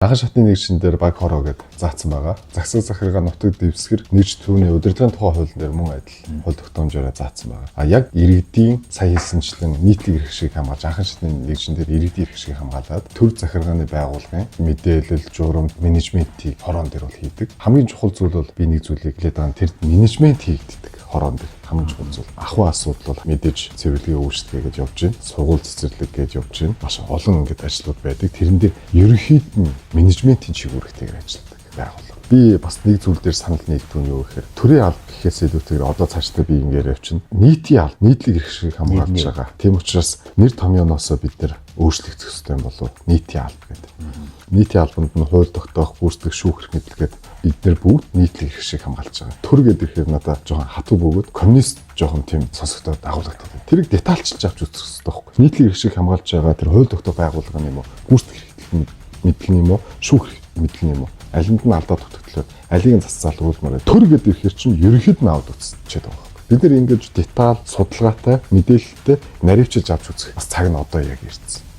Анхан шатны нэгжин дээр баг хороо гэдэг заасан байгаа. Засаг захиргаа нутаг дэвсгэр нэгж түүний удирдлагын тухай хууль дээр мөн адил хууль тогтоомжоор заасан байгаа. А яг иргэдийн сая хэлсэнчлэн нийтлэг эрх шиг хамгаалж анхан шатны нэгжин дээр иргэдийн эрх шиг хамгаалаад төр захиргааны байгууллагын мэдээлэл, журамт, менежментийг хороон дээр бол хийдэг. Хамгийн чухал зүйл бол би нэг зүйлийг хэлээд байгаа. Тэр менежмент хийгддэг хороон дээр. Хамгийн чухал зүйл. Ахуй асуудал бол мэдээж цэвэрлэгээ үүсгэе гэж явж байна. Сургууль цэцэрлэг гэж явж байна. Маш олон ингэдэг ажлууд байдаг. Тэрэн дээр ерөнхийд нь менежментийн чиглэлтэйгээр ажилладаг байгууллага. Би бас нэг зүйл дээр санал нэгдэх нь юу гэхээр төрийн алба гэхээс илүүтэйгээр одоо цаашдаа би ингээр явчихна. Нийтийн алба, нийтлэг эрх шиг хамгаалж байгаа. Тийм учраас нэр томьёоноосоо бид нэр өөрчлөгдөх ёстой юм болов нийтийн алба гэдэг. Нийтийн албанд нь хууль тогтоох, гүйцэтгэх, шүүх мэдлэгээд бид нэр бүгд нийтлэг эрх шиг хамгаалж байгаа. Төр гэдэг ихээр надад жоохон хатуу бөгөөд коммунист жоохон тийм сонсогдоод агуулгатай. Тэрийг детальчилж авч үзэх хэрэгтэй байхгүй. Нийтлэг эрх шиг хамгаалж байгаа тэр хууль тогтоох байгууллага юм уу? Гүйцэтгэх мэдлэг юм уу? Шүүх мэдлэг юм уу? Алинд нь алдаад тогтолцоод алийг нь засцаал уулмаар. Төр гэдэг ихээр чинь ерөнхийд нь авд үзчихээд байгаа. Бид нэр ингэж деталь, судалгаатай, мэдээлэлтэй наривчилж авч үзэх бас цаг нь одоо яг ирсэн.